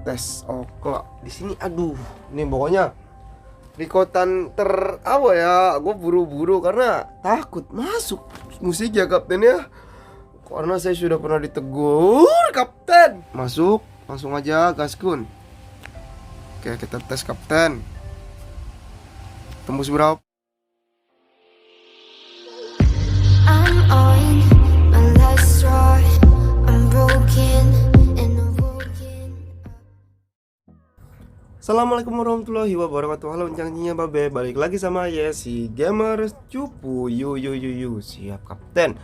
tes. Oke, di sini aduh, ini pokoknya rekotan apa ya? Gue buru-buru karena takut masuk musik ya kapten ya. Karena saya sudah pernah ditegur kapten. Masuk, langsung aja gaskun. Oke, kita tes kapten. Tembus berapa? I'm on my last straw. I'm broken and I'm woken. Assalamualaikum warahmatullahi wabarakatuh. Halo cancinya babe, balik lagi sama Yesi Gamer Cupu. Yu siap kapten.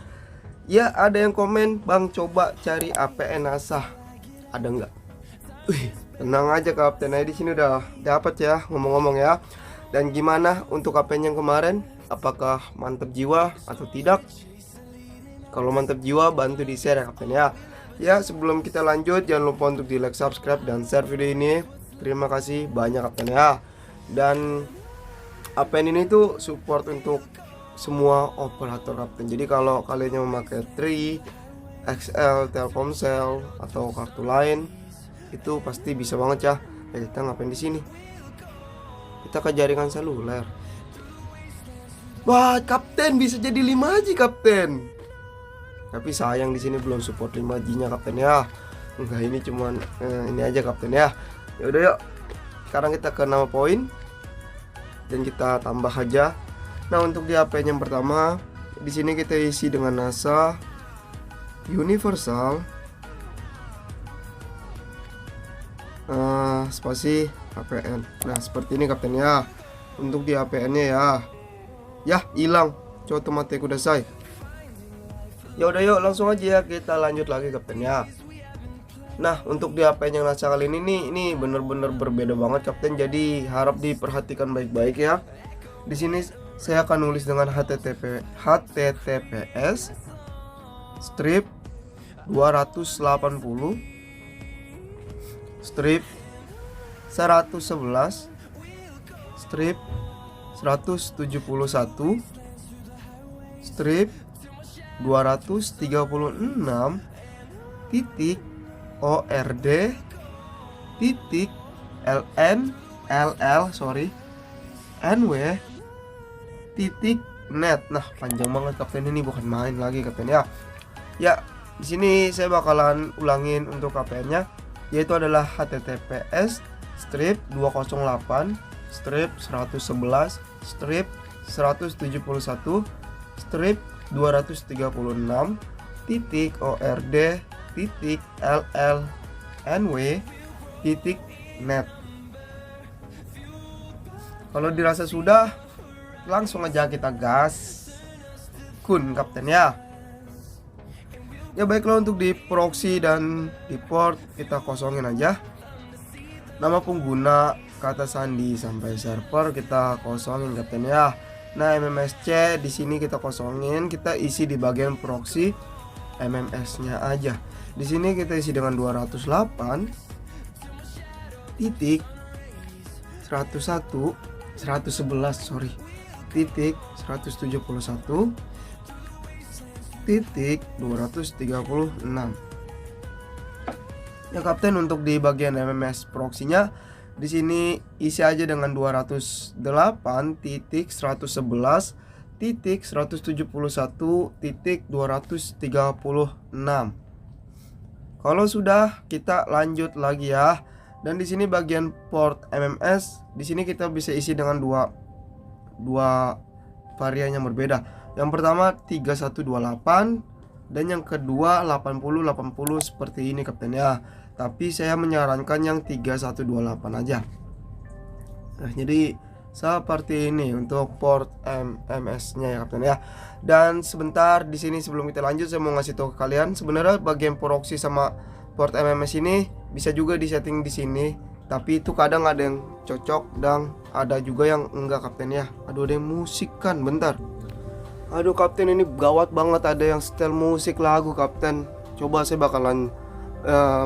Ya ada yang komen, bang coba cari APN Asah. Ada nggak? Wih, tenang aja kapten. Nah di sini udah dapat ya, ngomong-ngomong ya. Dan gimana untuk APN yang kemarin? Apakah mantap jiwa atau tidak? Kalau mantap jiwa bantu di share ya kapten ya. Ya sebelum kita lanjut jangan lupa untuk di like, subscribe dan share video ini. Terima kasih banyak kapten ya. Dan APN ini tuh support untuk semua operator kapten. Jadi kalau kalian yang memakai Tri, XL, Telkomsel atau kartu lain itu pasti bisa banget ya. Kita ngapain di sini? Kita ke jaringan seluler. Wah, kapten bisa jadi 5G kapten. Tapi sayang di sini belum support 5G-nya kapten ya. Enggak, ini cuman ini aja kapten ya. Ya udah yuk. Sekarang kita ke nama poin dan kita tambah aja. Nah, untuk di APN yang pertama, di sini kita isi dengan NASA Universal spasi APN. Nah, seperti ini kapten ya. Untuk di APN-nya ya hilang. Coba mati udah say. Ya udah yuk langsung aja ya kita lanjut lagi kapten ya. Nah, untuk di APN yang NASA kali ini ini bener-bener berbeda banget kapten. Jadi harap diperhatikan baik-baik ya. Di sini saya akan nulis dengan HTTPS strip 280 strip 111 strip 171 strip 236 titik ORD titik NW titik net. Nah, panjang banget kapten, ini bukan main lagi kapten ya. Ya, di sini saya bakalan ulangin untuk KPN-nya, yaitu adalah HTTPS strip 208 strip 111 strip 171 strip 236 titik ORD titik LLNW titik net. Kalau dirasa sudah, langsung aja kita gas kun kapten ya. Ya baiklah, untuk di proxy dan di port kita kosongin aja. Nama pengguna, kata sandi sampai server kita kosongin kapten ya. Nah, MMSC di sini kita kosongin, kita isi di bagian proxy MMS-nya aja. Di sini kita isi dengan 208 titik 111 titik 171 titik 236 ya kapten. Untuk di bagian MMS proxy-nya di sini isi aja dengan 208 titik 111 titik 171 titik 236. Kalau sudah, kita lanjut lagi ya. Dan di sini bagian port MMS, di sini kita bisa isi dengan dua varian yang berbeda. Yang pertama 3128 dan yang kedua 8080 seperti ini kapten ya. Tapi saya menyarankan yang 3128 aja. Nah, jadi seperti ini untuk port MMS-nya ya kapten ya. Dan sebentar di sini sebelum kita lanjut, saya mau ngasih tahu ke kalian, sebenarnya bagian proxy sama port MMS ini bisa juga disetting di sini, tapi itu kadang ada yang cocok dan ada juga yang enggak kapten ya. Aduh, ada yang musik kan, bentar. Aduh kapten, ini gawat banget, ada yang setel musik lagu kapten. Coba saya bakalan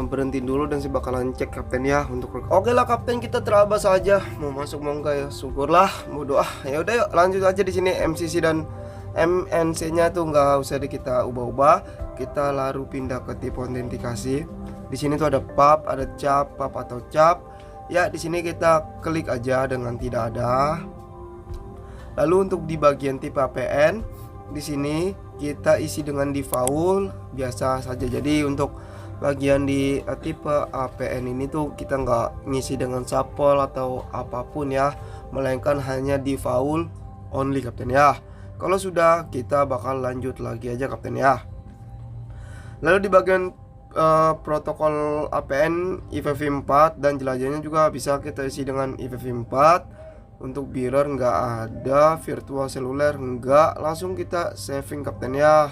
berhenti dulu dan saya bakalan cek kapten ya untuk. Oke lah kapten, kita terabas aja, mau masuk mau enggak ya syukurlah, bodoh ah. Ya udah yuk lanjut aja. Di sini MCC dan MNC nya tuh nggak usah kita ubah-ubah, kita lalu pindah ke tipe autentikasi. Di sini tuh ada pub, ada cap, pub atau cap. Ya, di sini kita klik aja dengan tidak ada. Lalu untuk di bagian tipe APN, di sini kita isi dengan default biasa saja. Jadi untuk bagian di tipe APN ini tuh kita nggak ngisi dengan shuffle atau apapun ya, melainkan hanya default only kapten ya. Kalau sudah, kita bakal lanjut lagi aja kapten ya. Lalu di bagian protokol APN IPv4 dan jelajahnya juga bisa kita isi dengan IPv4. Untuk mirror nggak ada, virtual seluler nggak, langsung kita saving kapten ya.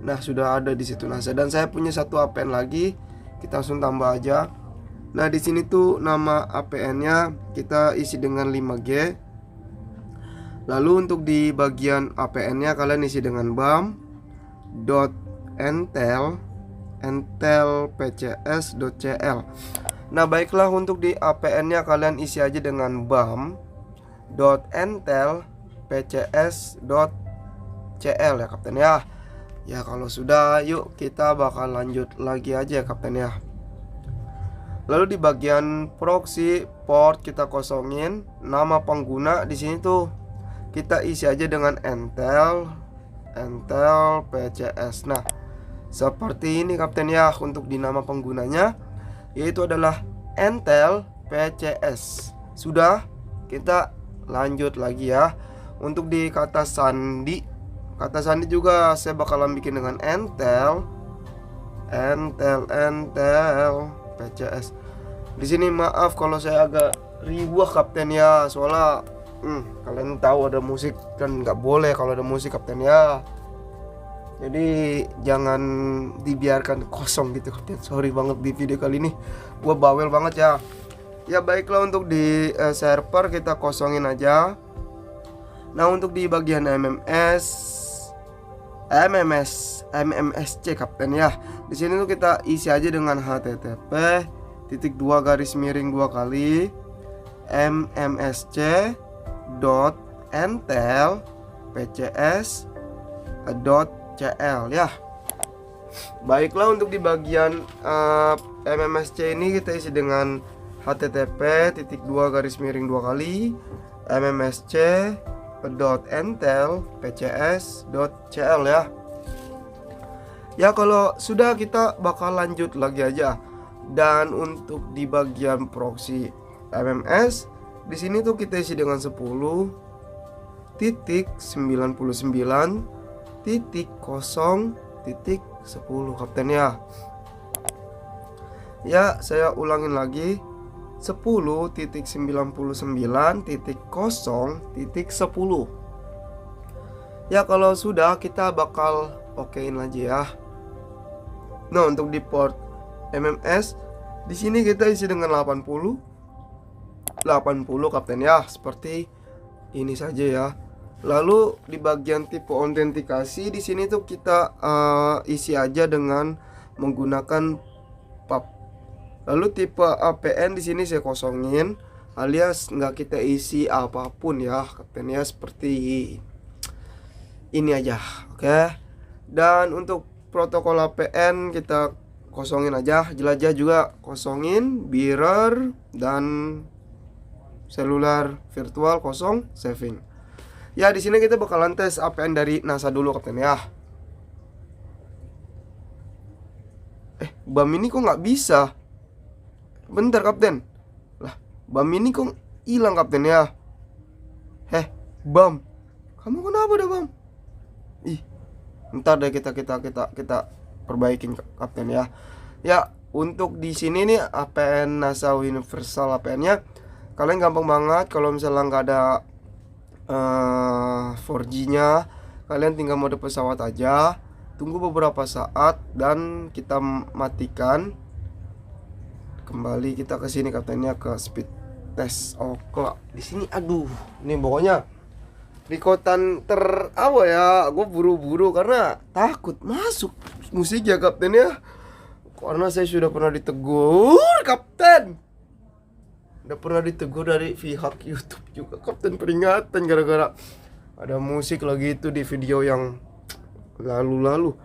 Nah, sudah ada di situ. Nah, dan saya punya satu APN lagi, kita langsung tambah aja. Nah, di sini tuh nama APN-nya kita isi dengan 5G. Lalu untuk di bagian APN-nya kalian isi dengan bam.entel.pcs.cl. Nah, baiklah, untuk di APN-nya kalian isi aja dengan bam.entel.pcs.cl ya kapten ya. Ya, kalau sudah, yuk kita bakal lanjut lagi aja kapten ya. Lalu di bagian proxy port kita kosongin. Nama pengguna di sini tuh kita isi aja dengan Entel PCS. Nah, seperti ini kapten ya untuk di nama penggunanya, yaitu adalah Entel PCS. Sudah, kita lanjut lagi ya. Untuk di kata sandi juga saya bakalan bikin dengan Entel PCS. Di sini maaf kalau saya agak riwah kapten ya, soalnya kalian tahu ada musik kan, nggak boleh kalau ada musik kapten ya. Jadi jangan dibiarkan kosong gitu kapten. Sorry banget, di video kali ini gua bawel banget ya. Ya baiklah, untuk di server kita kosongin aja. Nah, untuk di bagian MMSC kapten ya. Di sini tuh kita isi aja dengan http://2 mmsc.entel.pcs.cl ya. Baiklah, untuk di bagian MMSC ini kita isi dengan http://2 mmsc.entel.pcs.cl ya. Ya, kalau sudah, kita bakal lanjut lagi aja. Dan untuk di bagian proxy MMS, di sini tuh kita isi dengan 10.99.0.10 kapten ya. Ya, saya ulangin lagi, 10.99.0.10. Ya, kalau sudah, kita bakal okein aja ya. Nah, untuk di port MMS di sini kita isi dengan 80 kapten ya, seperti ini saja ya. Lalu di bagian tipe autentikasi di sini tuh kita isi aja dengan menggunakan pub. Lalu tipe APN di sini saya kosongin, alias nggak kita isi apapun ya kapten ya, seperti ini aja. Oke. Dan untuk protokol APN kita kosongin aja, jelajah juga kosongin, mirror dan seluler virtual kosong, saving. Ya, di sini kita bakalan tes APN dari NASA dulu kapten ya. BAM ini kok nggak bisa? Bentar kapten. Lah, BAM ini kok hilang kapten ya? BAM, kamu kenapa dah BAM? Ntar deh kita perbaikin kapten ya. Ya, untuk di sini nih APN NASA Universal APN-nya kalian gampang banget. Kalau misalnya nggak ada 4G-nya, kalian tinggal mode pesawat aja, tunggu beberapa saat dan kita matikan. Kembali kita ke sini kaptennya, ke speed test. Oke, di sini ini pokoknya rekotan apa ya, gue buru-buru karena takut masuk musik ya kapten ya, karena saya sudah pernah ditegur kapten, udah pernah ditegur dari pihak YouTube juga kapten, peringatan gara-gara ada musik lagi itu di video yang lalu-lalu.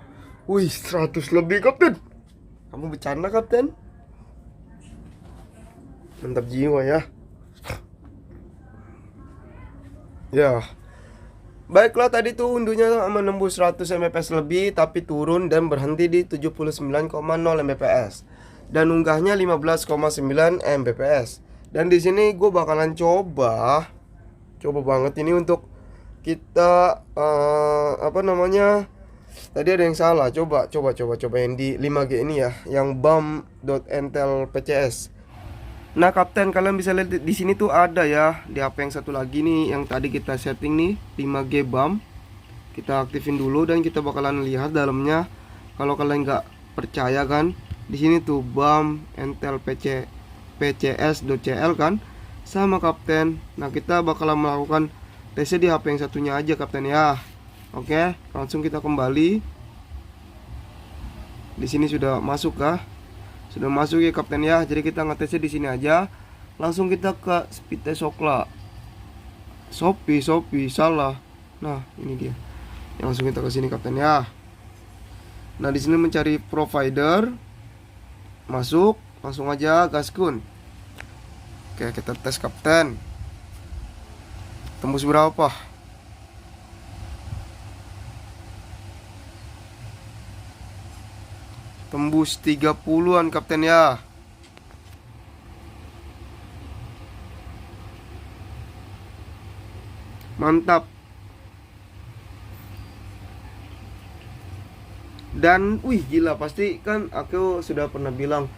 Wih, 100 lebih kapten, Kamu bercanda kapten? Mantap jiwa ya. Ya. Baiklah, tadi tuh unduhnya menembus 100 Mbps lebih tapi turun dan berhenti di 79,0 Mbps. Dan unggahnya 15,9 Mbps. Dan di sini gue bakalan coba banget ini untuk kita tadi ada yang salah. Coba yang di 5G ini ya, yang bam.intel PCS. Nah kapten, kalian bisa lihat di sini tuh ada ya, di HP yang satu lagi nih yang tadi kita setting nih 5G BAM. Kita aktifin dulu dan kita bakalan lihat dalamnya. Kalau kalian nggak percaya kan, di sini tuh BAM Intel PCS.cl kan sama kapten. Nah kita bakalan melakukan tesnya di HP yang satunya aja kapten ya. Oke, langsung kita kembali. Di sini sudah masuk kah? Sudah masuk ya kapten ya. Jadi kita ngetesnya di sini aja. Langsung kita ke Speedtest Sokla. Shopee salah. Nah, ini dia. Ya, langsung kita ke sini kapten ya. Nah, di sini mencari provider. Masuk, langsung aja gaskun. Oke, kita tes kapten. Tembus berapa? Tembus 30-an kapten ya. Mantap. Dan wih gila, pasti kan aku sudah pernah bilang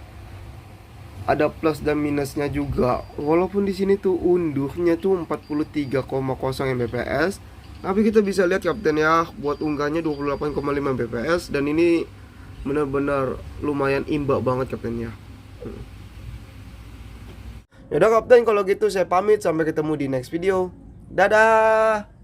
ada plus dan minusnya juga. Walaupun di sini tuh unduhnya tuh 43,0 Mbps, tapi kita bisa lihat kapten ya, buat unggahnya 28,5 Mbps dan ini benar-benar lumayan imbang banget kaptennya. Yaudah kapten, kalau gitu saya pamit, sampai ketemu di next video. Dadah.